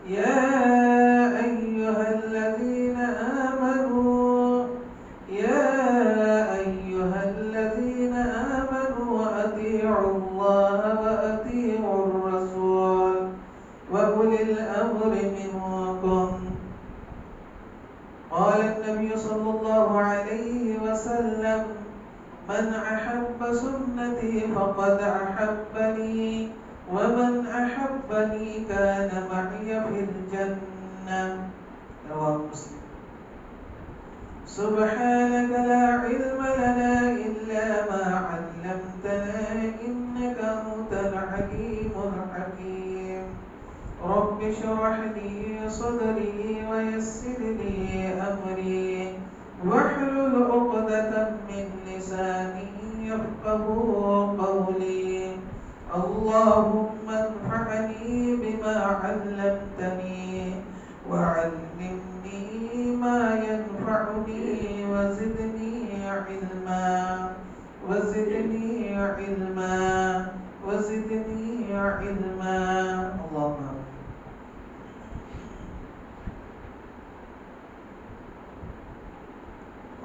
يا أيها الذين آمنوا أطيعوا الله وأطيعوا الرسول وأولي الأمر منكم. قال النبي صلى الله عليه وسلم: من أحب سنتي فقد أحبني ومن أحبني كان معي في الجنة. رواه مسلم. سبحانك لا علم لنا إلا ما علمتنا إنك أنت العليم الحكيم. رب اشرح لي صدري ويسر لي أمري واحلل عقدة من لساني يفقهوا قولي. اللهم انفعني بما علمتني وعلمني ما ينفعني وزدني علما اللهم.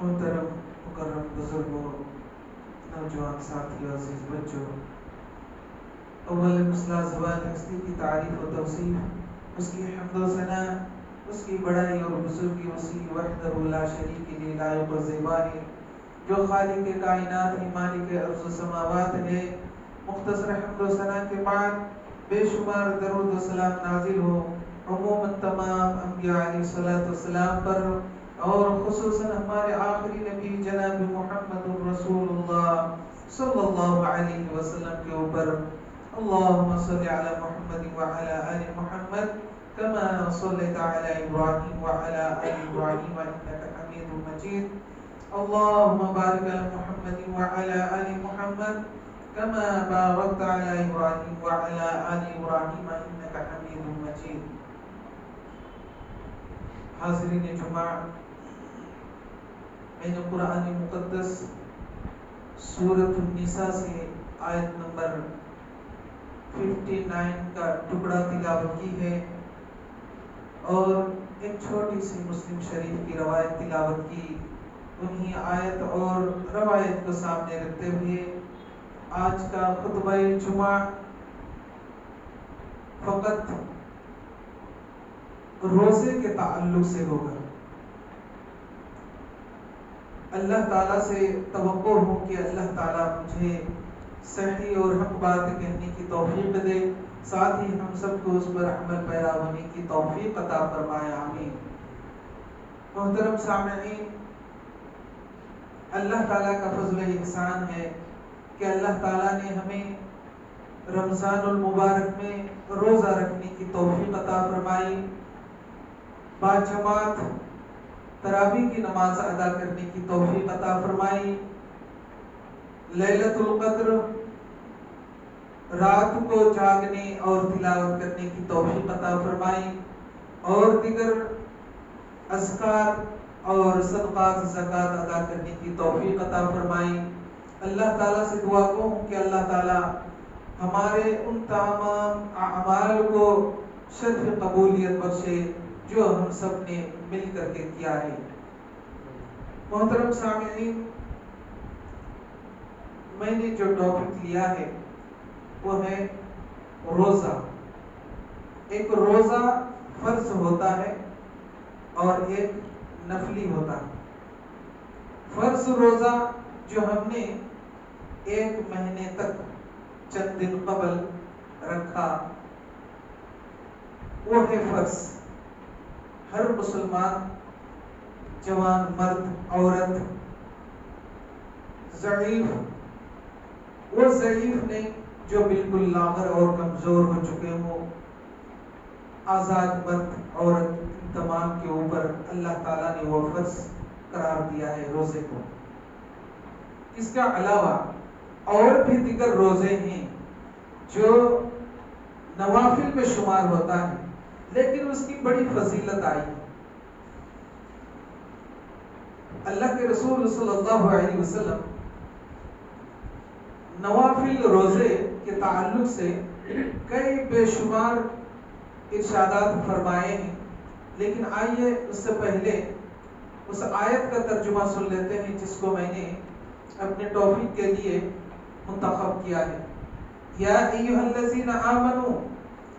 محترم مکرم بزرگوں، نوجوان ساتھیوں، عزیز بچوں، اول مسئلہ زبان ہستی کی تعریف و توصیف، اس کی حمد و ثنا، اس کی بڑائی اور بزرگی وسیع وحدہ لا شریک کے لیے لائق و زیبا ہے، جو خالق کائنات ہے، مالک ارض و سماوات ہے۔ مختصر حمد و ثنا کے بعد بے شمار درود و سلام نازل ہو عموماً تمام انبیاء علیہ الصلوۃ والسلام پر، اور خصوصاً ہمارے آخری نبی جناب محمد رسول اللہ صلی اللہ علیہ وسلم کے اوپر۔ اللهم صل على محمد وعلى آل محمد كما صليت على إبراهيم وعلى آل إبراهيم إنك حميد مجيد. اللهم بارك على محمد وعلى آل محمد كما باركت على إبراهيم وعلى آل إبراهيم إنك حميد مجيد. حاضرین جمعہ، میں نے قرآن مقدس سورۃ النساء سے آیت نمبر 59 کا ٹکڑا تلاوت کی ہے، اور ایک چھوٹی سی مسلم شریف کی روایت تلاوت کی۔ انہی آیت اور روایت کو سامنے رکھتے ہوئے آج کا خطبہ جمعہ فقط روزے کے تعلق سے ہوگا۔ اللہ تعالیٰ سے توقع ہو کہ اللہ تعالیٰ مجھے صحیح اور حق بات کہنے کی توفیق دے، ساتھ ہی ہم سب کو اس پر عمل پیرا ہونے کی توفیق عطا فرمائے، آمین۔ محترم سامعین، اللہ تعالیٰ کا فضل و احسان ہے کہ اللہ تعالیٰ نے ہمیں رمضان المبارک میں روزہ رکھنے کی توفیق عطا فرمائی، باجماعت تراویح کی نماز ادا کرنے کی توفیق عطا فرمائی، لیلۃ القدر رات کو جاگنے اور تلاوت کرنے کی توفیق عطا فرمائی، اور دیگر اذکار اور صدقات زکوٰۃ ادا کرنے کی توفیق عطا فرمائی۔ اللہ تعالیٰ سے دعا کو ہوں کہ اللہ تعالیٰ ہمارے ان تمام اعمال کو شرف قبولیت بخشے جو ہم سب نے مل کر کے کیا ہے۔ محترم سامعین، میں نے جو ٹاپک لیا ہے وہ ہے روزہ۔ ایک روزہ فرض ہوتا ہے اور ایک نفلی ہوتا ہے۔ فرض روزہ جو ہم نے ایک مہینے تک چند دن قبل رکھا وہ ہے فرض۔ ہر مسلمان، جوان مرد عورت، ضعیف، وہ ضعیف نہیں جو بالکل لاغر اور کمزور ہو چکے ہوں، آزاد مرد عورت، تمام کے اوپر اللہ تعالیٰ نے وہ فرض قرار دیا ہے روزے کو۔ اس کا علاوہ اور بھی دیگر روزے ہیں جو نوافل میں شمار ہوتا ہے، لیکن اس کی بڑی فضیلت آئی ہے۔ اللہ کے رسول صلی اللہ علیہ وسلم نوافل روزے کے تعلق سے کئی بے شمار ارشادات فرمائے ہیں، لیکن آئیے اس سے پہلے اس آیت کا ترجمہ سن لیتے ہیں جس کو میں نے اپنے ٹاپک کے لیے منتخب کیا ہے۔ یا ایھا الذین آمنو،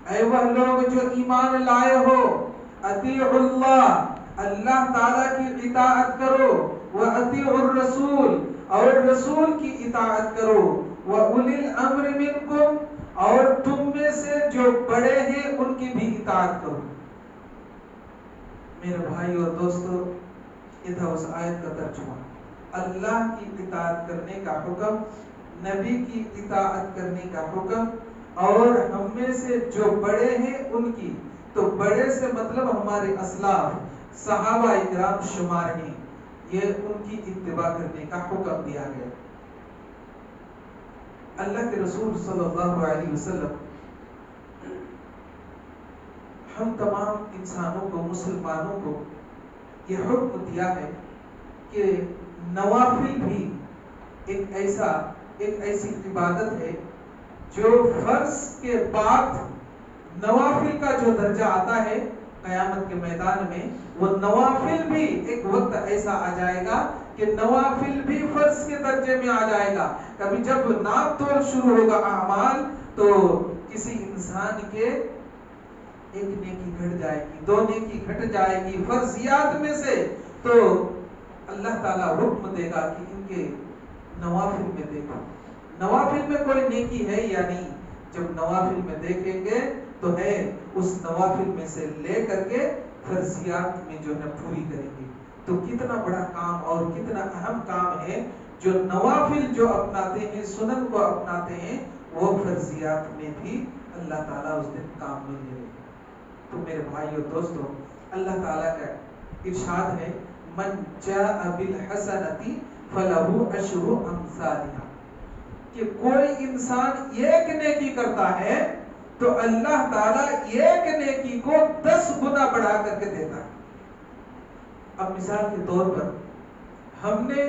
اے وہ لوگ جو ایمان لائے ہو، اطیعوا اللہ، اللہ تعالیٰ کی اطاعت کرو، واطیعوا الرسول، اور رسول کی اطاعت کرو، واولی الامر منکم، اور تم میں سے جو بڑے ہیں ان کی بھی اطاعت کرو۔ میرے بھائی اور دوستو، یہ تھا اس آیت کا ترجمہ۔ اللہ کی اطاعت کرنے کا حکم، نبی کی اطاعت کرنے کا حکم، اور ہم میں سے جو بڑے ہیں ان کی، تو بڑے سے مطلب ہمارے اسلاف صحابہ اکرام شمار ہیں، یہ ان کی اتباع کرنے کا حکم دیا گیا۔ اللہ کے رسول صلی اللہ علیہ وسلم ہم تمام انسانوں کو، مسلمانوں کو یہ حکم دیا ہے کہ نوافل بھی ایک ایسی عبادت ہے جو فرض کے بعد نوافل کا جو درجہ آتا ہے قیامت کے میدان میں، وہ نوافل بھی ایک وقت ایسا آ جائے گا کہ نوافل بھی فرض کے درجے میں آ جائے گا۔ کبھی جب ناپ تول شروع ہوگا اعمال، تو کسی انسان کے ایک نیکی گھٹ جائے گی، 2 نیکی گھٹ جائے گی فرضیات میں سے، تو اللہ تعالیٰ حکم دے گا کہ ان کے نوافل میں دیکھو، نوافل میں کوئی نیکی ہے یا نہیں۔ جب نوافل میں دیکھیں گے تو ہے اس نوافل میں سے لے کر کے فرضیات میں جو ہے پوری کریں گے۔ تو کتنا بڑا کام اور کتنا اہم کام ہے، جو نوافل جو اپناتے ہیں، سنن کو اپناتے ہیں، وہ فرضیات میں بھی اللہ تعالیٰ اس دن کام میں لے گا۔ تو میرے بھائی اور دوستو، اللہ تعالیٰ کا ارشاد ہے، من جاء بالحسنۃ فلہ عشر امثالها، کہ کوئی انسان ایک نیکی کرتا ہے تو اللہ تعالیٰ ایک نیکی کو 10 گنا بڑھا کر کے دیتا ہے۔ اب مثال کے طور پر ہم نے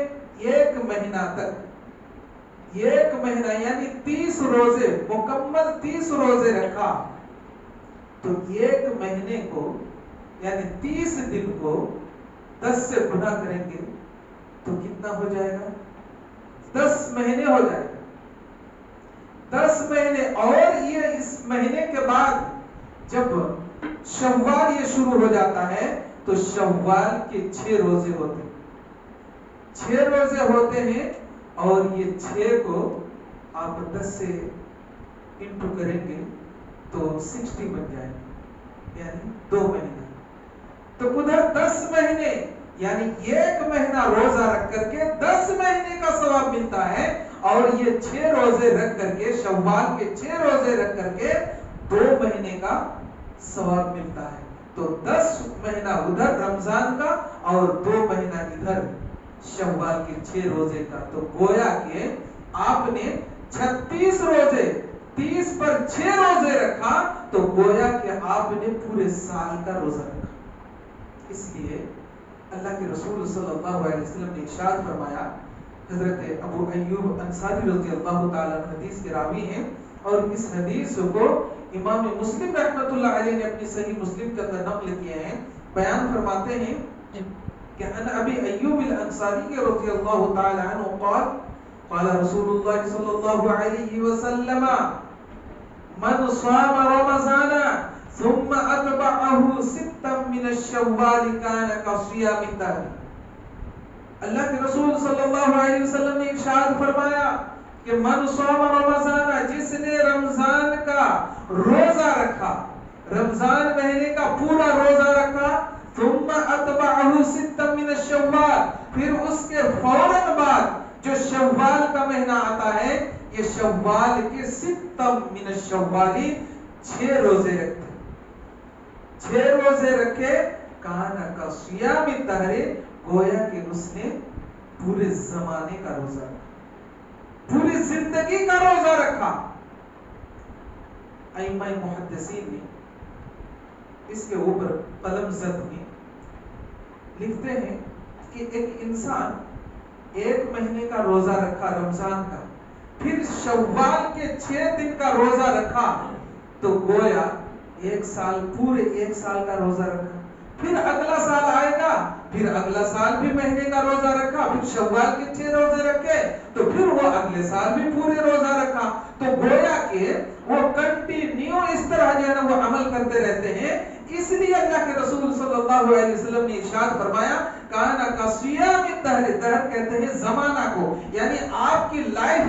1 مہینہ تک، 1 مہینہ یعنی 30 روزے، مکمل 30 روزے رکھا، تو 1 مہینے کو یعنی 30 دن کو 10 سے گنا کریں گے تو کتنا ہو جائے گا؟ 10 مہینے ہو جائے گا۔ 10 مہینے، اور یہ اس مہینے کے بعد جب شوال یہ شروع ہو جاتا ہے تو شوال کے 6 روزے ہوتے ہیں، 6 روزے ہوتے ہیں، اور یہ 6 کو آپ 10 سے انٹو کریں گے تو 60 بن جائے گا، یعنی 2 مہینے۔ تو ادھر 10 مہینے یعنی 1 مہینہ روزہ رکھ کر کے 10 مہینے کا ثواب ملتا ہے، اور یہ 6 روزے رکھ کر کے، شوال کے 6 روزے رکھ کر کے 2 مہینے کا ثواب ملتا ہے۔ تو 10 مہینہ ادھر رمضان کا اور 2 مہینہ ادھر شوال کے 6 روزے کا، تو گویا کہ آپ نے 36 روزے، 30 پر 6 روزے رکھا، تو گویا کہ آپ نے پورے سال کا روزہ رکھا۔ اس لیے اللہ کے رسول صلی اللہ علیہ وسلم نے ارشاد فرمایا، حضرت ابو ایوب انصاری رضی اللہ تعالیٰ عنہ حدیث کے راوی ہیں، اور اس حدیث کو امام مسلم رحمۃ اللہ علیہ نے اپنی صحیح مسلم کے اندر نقل کیے ہیں۔ بیان فرماتے ہیں کہ ان ابی ایوب الانصاری رضی اللہ تعالیٰ عنہ قال قال رسول اللہ صلی اللہ علیہ وسلم من صام رمضان ثم اتبعه 6 من الشوال كان كصيام الدهر۔ اللہ کے رسول صلی اللہ علیہ وسلم نے ارشاد فرمایا کہ من صام رمضان، جس نے رمضان کا روزہ رکھا، رمضان مہینے کا پورا روزہ رکھا، ثم اتبعه 6 من الشوال، پھر اس کے فوراً بعد جو شوال کا مہینہ آتا ہے، یہ شوال کے 6 من الشوال 6 روزے رکھتے، 6 روزے رکھے، کانا کا صیام الدہر، گویا کہ اس نے پورے زمانے کا روزہ رکھا، پوری زندگی کا روزہ رکھا۔ ائمہ محدثین نے اس کے اوپر قلم زد میں لکھتے ہیں کہ ایک انسان 1 مہینے کا روزہ رکھا رمضان کا، پھر شوال کے 6 دن کا روزہ رکھا، تو گویا ایک سال پورے ایک سال کا روزہ رکھا، پھر اگلا سال آئے گا، پھر اگلا سال بھی مہینے کا روزہ رکھا، پھر شوال کے 6 روزے رکھے، تو پھر وہ اگلے سال بھی پورے روزہ رکھا. تو گویا کہ وہ کنٹینیو اس طرح جو ہے نا وہ عمل کرتے رہتے ہیں. اس لیے اللہ کے رسول صلی اللہ علیہ وسلم نے ارشاد فرمایا کانا کا صیام الدہر، دہر کہتے ہیں زمانہ کو، یعنی آپ کی لائف،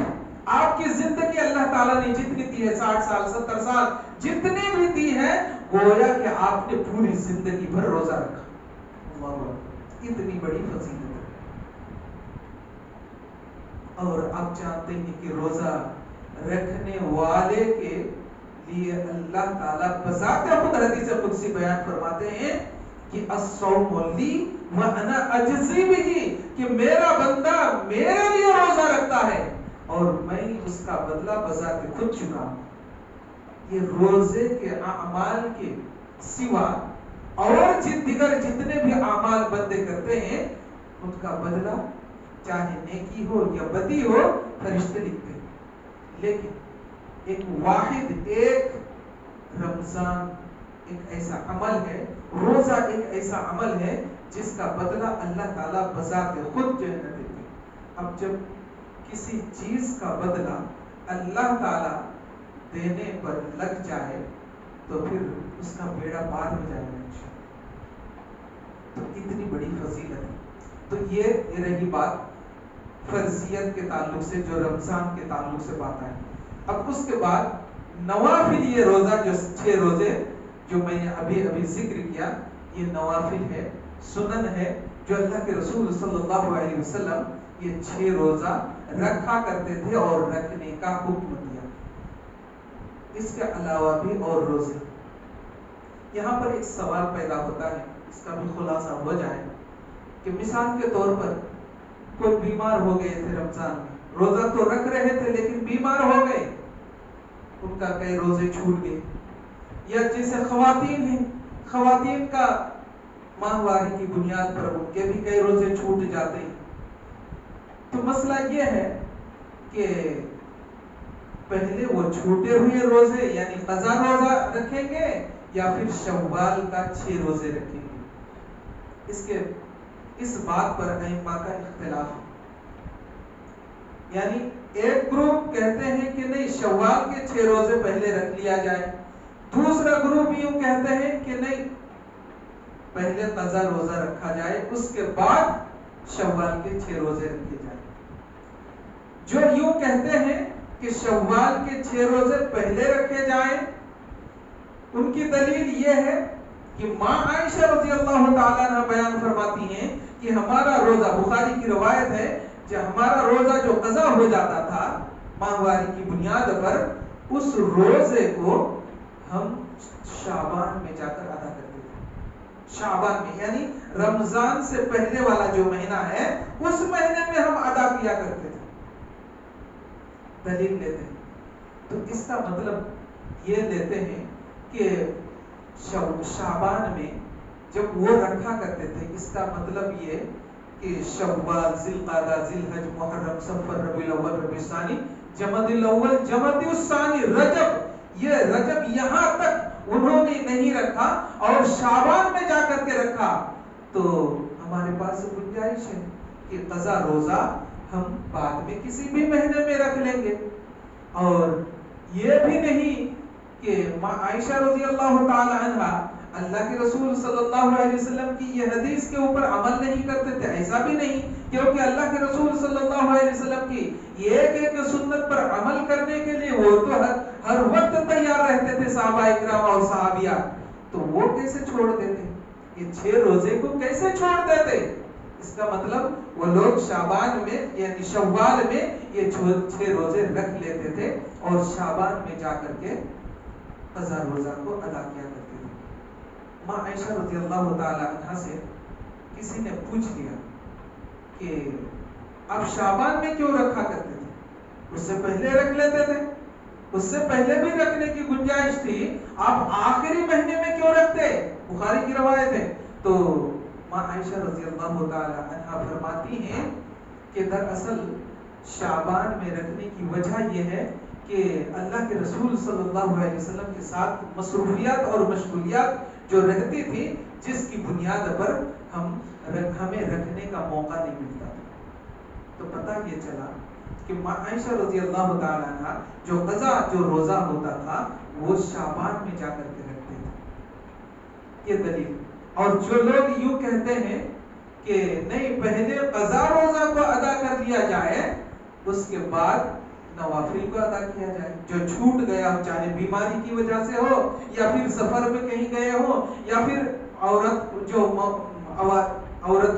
آپ کی زندگی اللہ تعالیٰ نے جتنی دی ہے 60 سال 70 سال جتنی بھی دی ہے، گویا کہ آپ نے پوری زندگی بھر روزہ رکھا. اللہ اکبر، اتنی بڑی فضیلت ہے. اور آپ جانتے ہیں کہ روزہ رکھنے والے کے لیے اللہ تعالیٰ بذات خود حدیث قدسی بیان فرماتے ہیں کہ الصوم لی وانا اجزی بہ، کہ میرا بندہ میرے لیے روزہ رکھتا ہے اور میں اس کا بدلہ بذات خود چکا. یہ روزے کے اعمال کے سوا اور دیگر جتنے بھی اعمال بندے کرتے ہیں ان کا بدلہ چاہے نیکی ہو یا بدی ہو فرشتے لکھتے ہیں. لیکن ایک واحد ایک رمضان ایک ایسا عمل ہے، روزہ ایک ایسا عمل ہے جس کا بدلہ اللہ تعالیٰ بذات خود جو ہے نہ دیتے. اب جب کسی چیز کا بدلہ اللہ تعالیٰ دینے پر لگ جائے تو پھر اس کا بیڑا پار ہو جائے گا. تو اتنی بڑی فضیلت ہے. تو یہ رہی بات فرضیت کے تعلق سے، جو رمضان کے تعلق سے بات آئی. اب اس کے بعد نوافل، یہ روزہ جو 6 روزے جو میں نے ابھی ذکر کیا، یہ نوافل ہے، سنن ہے، جو اللہ کے رسول صلی اللہ علیہ وسلم یہ 6 روزہ رکھا کرتے تھے اور رکھنے کا حکم دیا. اس کے علاوہ بھی اور روزے. یہاں پر ایک سوال پیدا ہوتا ہے، اس کا بھی خلاصہ ہو جائے کہ مثال کے طور پر کوئی بیمار ہو گئے تھے رمضان میں، روزہ تو رکھ رہے تھے لیکن بیمار ہو گئے، ان کا کئی روزے چھوٹ گئے. یا جیسے خواتین ہیں، خواتین کا ماہواری کی بنیاد پر ان کے بھی کئی روزے چھوٹ جاتے ہیں. تو مسئلہ یہ ہے کہ پہلے وہ چھوٹے ہوئے روزے یعنی قضا روزہ رکھیں گے یا پھر شوال کا 6 روزے رکھیں گے. اس بات پر ائمہ کا اختلاف ہے. یعنی ایک گروپ کہتے ہیں کہ نہیں، شوال کے 6 روزے پہلے رکھ لیا جائے. دوسرا گروپ یوں کہتے ہیں کہ نہیں، پہلے قضا روزہ رکھا جائے، اس کے بعد شوال کے 6 روزے رکھے جائیں. جو یوں کہتے ہیں کہ شوال کے 6 روزے پہلے رکھے جائیں، ان کی دلیل یہ ہے کہ ماں عائشہ رضی اللہ تعالیٰ عنہ بیان فرماتی ہیں کہ ہمارا روزہ، بخاری کی روایت ہے، کہ ہمارا روزہ جو قضا ہو جاتا تھا ماہواری کی بنیاد پر، اس روزے کو ہم شعبان میں جا کر ادا کرتے تھے. شعبان میں یعنی رمضان سے پہلے والا جو مہینہ ہے اس مہینے میں ہم ادا کیا کرتے تھے. دلیل لیتے ہیں تو اس کا مطلب یہ لیتے ہیں کہ شعبان میں جب وہ رکھا کرتے تھے، اس کا مطلب یہ کہ شوال، ذوالقعدہ، ذوالحج، محرم، صفر، ربیع الاول، ربیع الثانی، جمادی الاول، جمادی الثانی، رجب، یہ رجب یہاں تک انہوں نے نہیں رکھا اور شعبان میں جا کر کے رکھا. تو ہمارے پاس گنجائش ہے کہ قضا روزہ ہم بعد میں کسی بھی مہینے میں رکھ لیں گے. اور یہ بھی نہیں کہ عائشہ رضی اللہ تعالی عنہ اللہ کے رسول صلی اللہ علیہ وسلم کی یہ حدیث کے اوپر عمل نہیں کرتے تھے، ایسا بھی نہیں، کیونکہ اللہ کے رسول صلی اللہ علیہ وسلم کی ایک ایک سنت پر عمل کرنے کے لیے وہ تو ہر وقت تیار رہتے تھے، صحابہ اکرام اور صحابیات. تو وہ کیسے چھوڑ دیتے؟ یہ 6 روزے کو کیسے چھوڑ دیتے؟ اس کا مطلب وہ لوگ شعبان میں یعنی شوال میں یہ 6 روزے رکھ لیتے تھے اور شعبان میں جا کر کے قضا روزہ کو ادا کیا کرتے تھے. ماں عائشہ رضی اللہ تعالی عنہ سے کسی نے پوچھ لیا کہ آپ شعبان میں کیوں رکھا کرتے تھے؟ اس سے پہلے رکھ لیتے تھے، اس سے پہلے بھی رکھنے کی گنجائش تھی، آپ آخری مہینے میں کیوں رکھتے؟ بخاری کی روایت ہے. تو ماں عائشہ رضی اللہ تعالی عنہ فرماتی ہیں کہ دراصل شعبان میں رکھنے کی وجہ یہ ہے کہ اللہ کے رسول صلی اللہ علیہ وسلم کے ساتھ مصروفیات اور مشغولیات جو رہتی تھی، جس کی بنیاد پر ہمیں رکھنے کا موقع نہیں ملتا تھا. تو پتہ یہ چلا کہ عائشہ رضی اللہ تعالیٰ عنہ جو قضا جو روزہ ہوتا تھا وہ شعبان میں جا کر کے رکھتے تھے. یہ دلیل. اور جو لوگ یوں کہتے ہیں کہ نہیں پہلے قضا روزہ کو ادا کر لیا جائے اس کے بعد نوافل کو ادا کیا جائے، جو چھوٹ گیا ہو چاہے بیماری کی وجہ سے ہو یا پھر سفر میں کہیں گئے ہو یا پھر عورت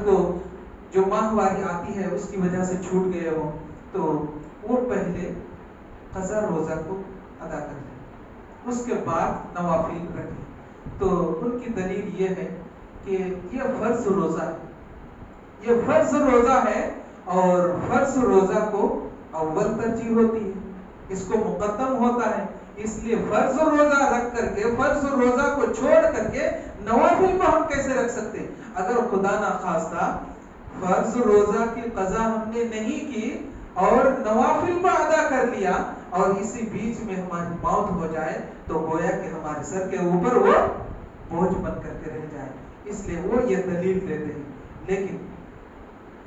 کو جو ماہواری آتی ہے اس کی وجہ سے چھوٹ گئے ہو، تو وہ پہلے قضا روزہ کو ادا کر لیں، اس کے بعد نوافل رکھیں. تو ان کی دلیل یہ ہے کہ یہ فرض روزہ ہے، یہ فرض روزہ ہے اور فرض روزہ کو اول ترجیح ہوتی ہے، اس کو مقدم ہوتا ہے. اس لیے فرض روزہ رکھ کر کے فرض روزہ کو چھوڑ کر کے نوافل کو ہم کیسے رکھ سکتے؟ اگر خدا نخواستہ فرض روزہ کی قضا ہم نے نہیں کی اور نوافل کو ادا کر لیا اور اسی بیچ میں ہماری موت ہو جائے تو گویا کہ ہمارے سر کے اوپر وہ بوجھ بن کر کے رہ جائے. اس لیے وہ یہ دلیل دیتے ہیں. لیکن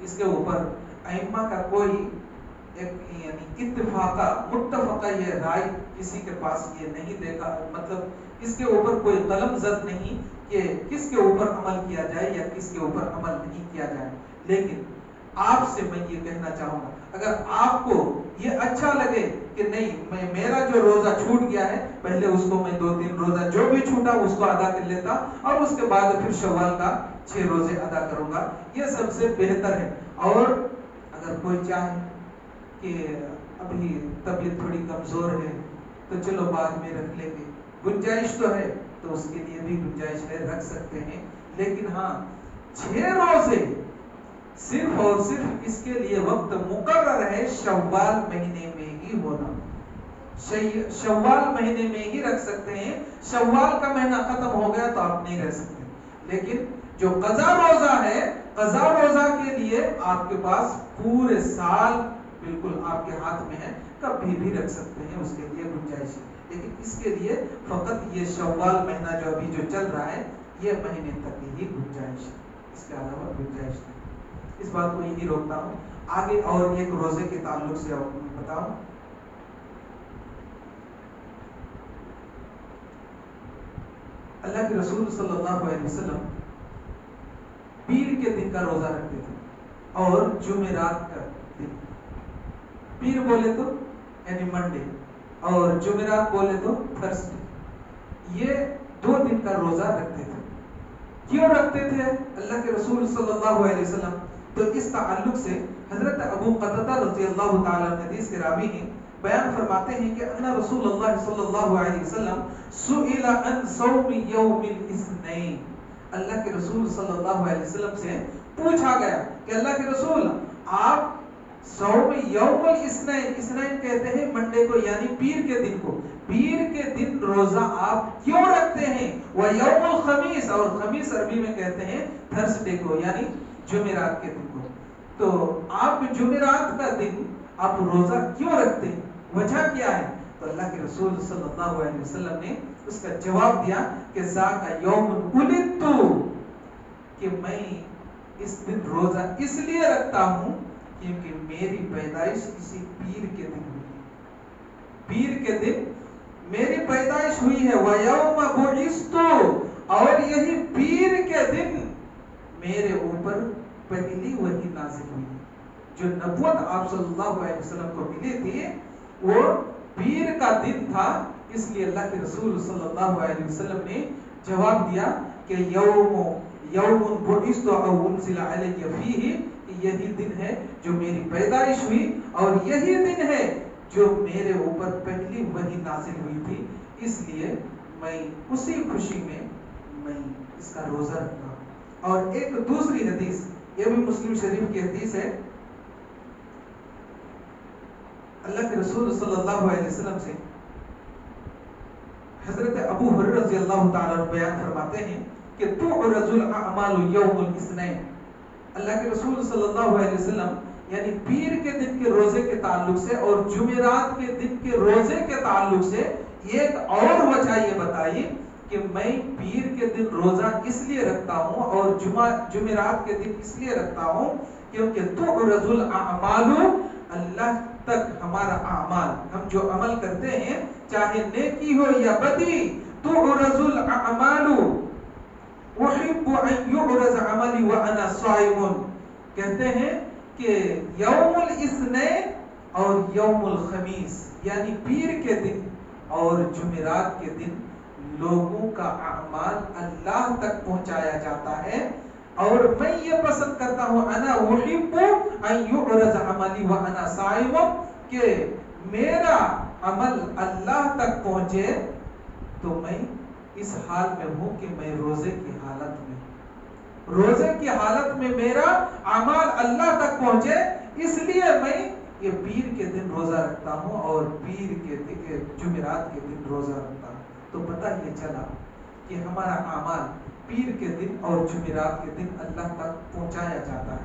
اس کے اوپر ائمہ کا کوئی یعنی متفقہ یہ رائے کسی کے پاس یہ نہیں دیکھا، مطلب اس کے اوپر کوئی قلم زد نہیں کہ کس کے اوپر عمل کیا جائے یا کس کے اوپر عمل نہیں کیا جائے. لیکن آپ سے میں یہ کہنا چاہوں گا، اگر آپ کو یہ اچھا لگے کہ نہیں میرا جو روزہ چھوٹ گیا ہے پہلے اس کو میں 2-3 روزہ جو بھی چھوٹا اس کو ادا کر لیتا اور اس کے بعد پھر شوال کا 6 روزے ادا کروں گا، یہ سب سے بہتر ہے. اور اگر کوئی چاہے کہ ابھی طبیعت تھوڑی کمزور ہے تو چلو بعد میں رکھ لیں گے، گنجائش تو ہے تو اس کے لیے بھی گنجائش ہے، رکھ سکتے ہیں. لیکن ہاں 6 روزے صرف اور صرف اس کے لیے وقت مقرر ہے شوال مہینے میں ہی ہونا، شوال مہینے میں ہی رکھ سکتے ہیں. شوال کا مہینہ ختم ہو گیا تو آپ نہیں رہ سکتے. لیکن جو قضا روزہ ہے، قضا روزہ کے لیے آپ کے پاس پورے سال بالکل آپ کے ہاتھ میں ہے، کبھی بھی رکھ سکتے ہیں، اس کے لیے گنجائش ہے. لیکن اس کے لیے فقط یہ شوال مہینہ جو ابھی جو چل رہا ہے یہ مہینے تک ہی گنجائش ہے، اس کے علاوہ گنجائش نہیں. اس بات کو یہی روکتا ہوں. آگے اور ایک روزے کے تعلق سے بتاؤں. اللہ کے رسول صلی اللہ علیہ وسلم پیر کے دن کا روزہ رکھتے تھے اور جمعرات کا دن. پیر بولے تو یعنی منڈے اور جمعرات بولے تو تھرسڈے. یہ 2 دن کا روزہ رکھتے تھے. کیوں رکھتے تھے اللہ کے رسول صلی اللہ علیہ وسلم؟ تو اس تعلق سے حضرت ابو قتادہ رضی اللہ تعالیٰ عنہ حدیث کے راوی ہیں، بیان فرماتے ہیں کہ ان رسول اللہ صلی اللہ علیہ وسلم سئل عن صوم یوم الاثنین. اللہ کے رسول صلی اللہ علیہ وسلم سے پوچھا گیا کہ اللہ کے رسول آپ صوم یوم الاثنین، اثنین کہتے ہیں منڈے کو یعنی پیر کے دن کو، پیر کے دن روزہ آپ کیوں رکھتے ہیں؟ ویوم الخمیس، اور خمیس عربی میں کہتے ہیں تھرسڈے کو یعنی جمعرات کے دن کو. تو آپ جمعرات کا دن آپ روزہ کیوں رکھتے ہیں؟ وجہ کیا ہے؟ تو اللہ کے رسول صلی اللہ علیہ وسلم نے اس کا جواب دیا کہ ذاک یوم ولدت، کہ میں اس دن روزہ اس لیے رکھتا ہوں کیونکہ میری پیدائش کسی پیر کے دن ہوئی ہے، پیر کے دن میری پیدائش ہوئی ہے. وَيَوْمَ بُعِثْتُ، اور یہی پیر کے دن میرے اوپر پہلی وحی نازل ہوئی. جو نبوت آپ صلی اللہ علیہ وسلم کو ملی تھی وہ پیر کا دن تھا. اس لیے اللہ کے رسول صلی اللہ علیہ وسلم نے جواب دیا کہ یوم بعثت او انزل علی فیہ، یہی دن ہے جو میری پیدائش ہوئی اور یہی دن ہے جو میرے اوپر پہلی وحی نازل ہوئی تھی. اس لیے میں اسی خوشی میں اس کا روزہ رکھتا ہوں. اور ایک دوسری حدیث، یہ بھی مسلم شریف کی حدیث ہے، اللہ کے رسول صلی اللہ علیہ وسلم سے حضرت ابو ہریرہ رضی اللہ تعالیٰ عنہ بیان فرماتے ہیں کہ تعرض الاعمال یوم الاثنین. اللہ کے رسول صلی اللہ علیہ وسلم یعنی پیر کے دن کے روزے کے تعلق سے اور جمعرات کے دن کے روزے کے تعلق سے ایک اور وجہ یہ بتائی کہ میں پیر کے دن روزہ اس لیے رکھتا ہوں اور جمعرات کے دن اس لیے رکھتا ہوں کیونکہ تعرض الاعمال، اللہ تک ہمارا اعمال، ہم جو عمل کرتے ہیں چاہے نیکی ہو یا بدی، تعرض الاعمال احب ان يعرض عملي وانا صائم، کہتے ہیں کہ یوم الاثنین اور یوم الخمیس یعنی پیر کے دن اور جمعرات کے دن لوگوں کا اعمال اللہ تک پہنچایا جاتا ہے، اور میں یہ پسند کرتا ہوں انا احب ان يعرض عملي وانا صائم کہ میرا عمل اللہ تک پہنچے تو میں اس حال میں ہوں کہ میں روزے کی حالت میں میرا اعمال اللہ تک پہنچے، اس لیے میں یہ پیر کے دن روزہ رکھتا ہوں اور پیر کے جمعرات کے دن روزہ رکھتا ہوں۔ تو پتہ یہ چلا کہ ہمارا اعمال پیر کے دن اور جمعرات کے دن اللہ تک پہنچایا جاتا ہے،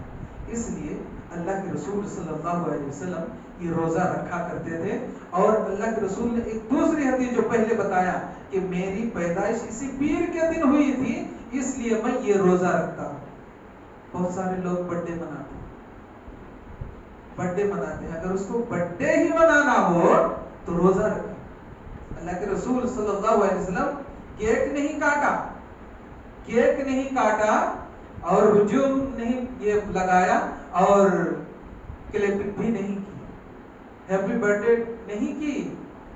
اس لیے اللہ کے رسول صلی اللہ علیہ وسلم یہ روزہ رکھا کرتے تھے۔ اور اللہ کے رسول نے ایک دوسری حدیث جو پہلے بتایا کہ میری پیدائش اسی پیر کے دن ہوئی تھی اس لیے میں یہ روزہ رکھتا ہوں۔ بہت سارے لوگ برتھ ڈے مناتے ہیں، اگر اس کو برتھ ڈے ہی منانا ہو تو روزہ رکھے۔ اللہ کے رسول صلی اللہ علیہ وسلم کیک نہیں کاٹا اور ہجوم نہیں یہ لگایا اور کلپنگ بھی نہیں کی، ہیپی برتھ ڈے نہیں کی،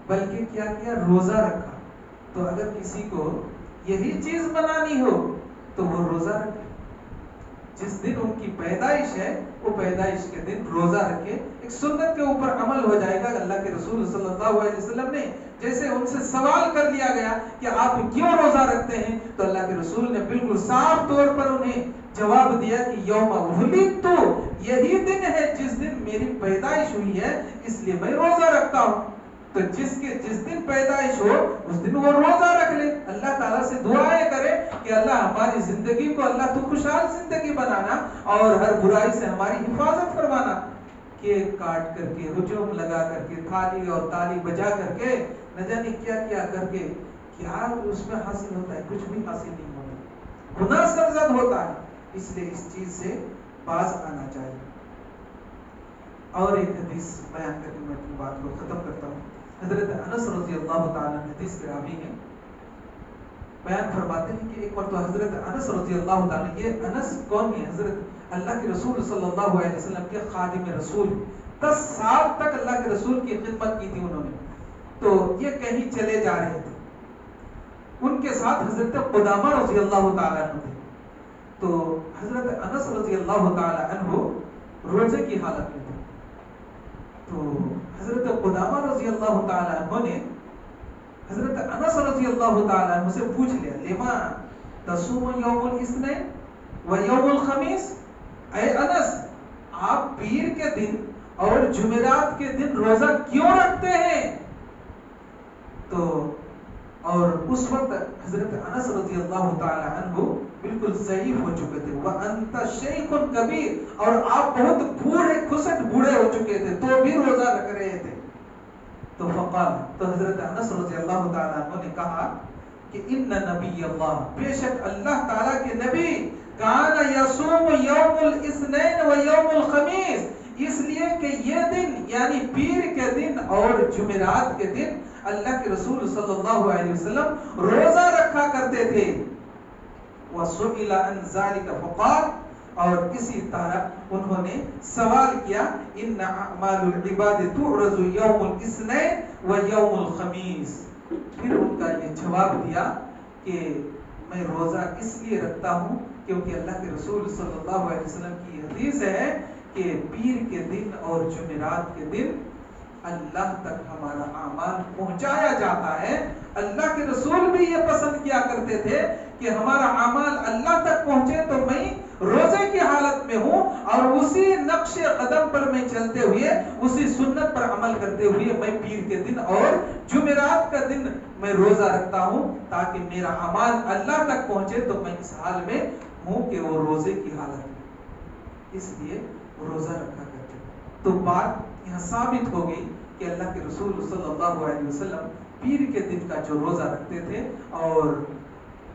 بلکہ کیا کیا؟ روزہ رکھا۔ تو اگر کسی کو یہی چیز منانی ہو تو وہ روزہ رکھے، جس دن ان کی پیدائش ہے وہ پیدائش کے دن روزہ رکھے۔ ایک سنت کے اوپر عمل ہو جائے گا۔ اللہ کے رسول صلی اللہ علیہ وسلم نے جیسے ان سے سوال کر لیا گیا کہ آپ کیوں روزہ رکھتے ہیں، تو اللہ کے رسول نے بالکل صاف طور پر انہیں جواب دیا کہ یوم ولدت، یہی دن ہے جس دن میری پیدائش ہوئی ہے، اس لیے میں روزہ رکھتا ہوں۔ تو جس دن پیدائش ہو اس دن وہ روزہ رکھ لے، اللہ تعالیٰ سے دعائیں کرے کہ اللہ ہماری زندگی کو اللہ تو خوشحال زندگی بنانا اور ہر برائی سے ہماری حفاظت فرمانا۔ کیک کاٹ کر کے، ہجوم لگا کر کے، تھالی اور تالی بجا کر کے، نہ جانے کیا کیا کر کے، کیا اس میں حاصل ہوتا ہے؟ کچھ بھی حاصل نہیں ہوتا، گناہ سرزد ہوتا ہے۔ اس لیے اس چیز سے باز آنا چاہیے۔ اور ایک حدیث بیان کر کے میں اپنی بات کو ختم کرتا ہوں۔ حضرت انس رضی اللہ تعالیٰ حدیث کے راوی ہیں، بیان فرماتے ہیں کہ ایک مرتبہ حضرت انس رضی اللہ تعالیٰ، یہ انس کون ہے؟ حضرت اللہ کے رسول صلی اللہ علیہ وسلم کے خادم رسول، 10 سال تک اللہ کے رسول کی خدمت کی تھی انہوں نے۔ تو یہ کہیں چلے جا رہے تھے، ان کے ساتھ حضرت قدامہ رضی اللہ تعالیٰ عنہ تھے۔ تو حضرت انس رضی اللہ تعالیٰ عنہ روزے کی حالت میں تھے۔ تو حضرت قدامہ رضی اللہ تعالیٰ عنہ نے حضرت انس رضی اللہ تعالیٰ عنہ سے پوچھ لیا، لما تصوم یوم الاثنین و یوم الخمیس، اے انس آپ پیر کے دن اور جمعرات کے دن روزہ کیوں رکھتے ہیں؟ تو اور اس وقت حضرت انس رضی اللہ تعالیٰ عنہ بالکل ضعیف ہو چکے تھے، وَأَنْتَ شَيْخٌ کبیر، اور آپ بہت بوڑھے کھسٹ بوڑھے ہو چکے تھے تو بھی روزہ رکھ رہے تھے۔ تو فقال، تو حضرت انس رضی اللہ تعالیٰ عنہ نے کہا کہ ان نبی اللہ، بے شک اللہ تعالیٰ کے نبی، کان یصوم یوم الاثنین و یوم الخمیس، اس لیے کہ یہ دن یعنی پیر کے دن اور جمعرات کے دن اللہ کے رسول صلی اللہ علیہ وسلم روزہ رکھا کرتے تھے۔ وَسُئِلَ عَنْ ذَلِكَ فَقَالَ، اور اسی طرح انہوں نے سوال کیا، ان اعمال العباد تعرض یوم الاثنین و یوم الخمیس، پھر ان کا یہ جواب دیا کہ میں روزہ اس لیے رکھتا ہوں کیونکہ اللہ کے رسول صلی اللہ علیہ وسلم کی حدیث ہے کہ پیر کے دن اور جمعرات کے دن اللہ تک ہمارا اعمال پہنچایا جاتا ہے۔ اللہ کے رسول بھی یہ پسند کیا کرتے تھے کہ ہمارا اعمال اللہ تک پہنچے، تو میں روزے کی حالت میں ہوں اور اسی نقش قدم پر میں چلتے ہوئے، اسی سنت پر عمل کرتے ہوئے میں پیر کے دن اور جمعرات کا دن میں روزہ رکھتا ہوں تاکہ میرا اعمال اللہ تک پہنچے، تو میں اس حال میں ہوں کہ وہ روزے کی حالت میں۔ اس لیے روزہ رکھا کرتے تھے. تو بات یہاں ثابت ہو گئی کہ اللہ کے رسول صلی اللہ علیہ وسلم پیر کے دن کا جو روزہ رکھتے تھے اور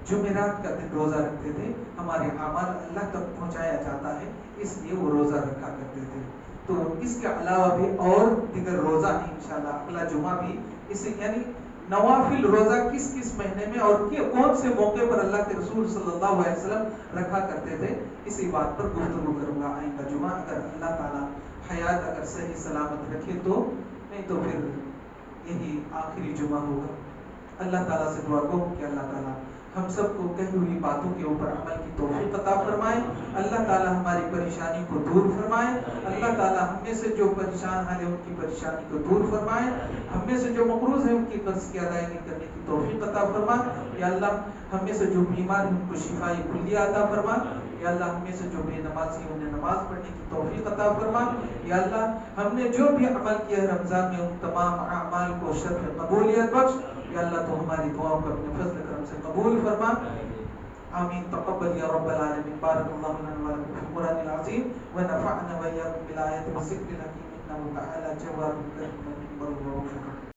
جمعرات کا دن روزہ رکھتے تھے. ہمارے اعمال اللہ تک پہنچایا جاتا ہے اس لیے وہ روزہ رکھا کرتے تھے. تو اس کے علاوہ بھی اور دیگر روزہ ہیں انشاءاللہ اگلا جمعہ بھی اسے یعنی نوافل روزہ کس کس مہینے میں اور کون سے موقع پر اللہ کے رسول صلی اللہ علیہ وسلم رکھا کرتے تھے اسی بات پر گفتگو کروں گا آئندہ جمعہ اگر اللہ تعالیٰ حیات اگر صحیح سلامت رکھے تو, نہیں تو پھر یہی آخری جمعہ ہوگا. اللہ تعالیٰ سے دعا کو کہ اللہ تعالیٰ ہم سب کو کہی ہوئی باتوں کے اوپر عمل کی توفیق عطا فرمائے. اللہ تعالیٰ ہماری پریشانی کو دور فرمائے. اللہ تعالیٰ ہم میں سے جو پریشان ہیں ان کی پریشانی کو دور فرمائے. ہم میں سے جو مقروض ہیں ان کی قرض کی ادائیگی کرنے کی توفیق عطا فرمائے. یا اللہ ہم میں سے جو بیمار ہیں ان کو شفائی کلیہ عطا فرمائے. یا اللہ ہم میں سے جو بے نماز ہیں انہیں نماز پڑھنے کی توفیق عطا فرما. یا اللہ ہم نے جو بھی عمل کیا ہے رمضان میں ان تمام اعمال کو شرف قبولیت بخش. یا اللہ تو ہماری دعاؤں کو اپنے فضل کرم سے قبول فرما. آمین. تقبل یا رب العالمین. بارک اللہ لنا ولکم فی القرآن العظیم ونفعنا وإياكم بالآیات والذکر الحکیم انہ تعالی جواد کریم.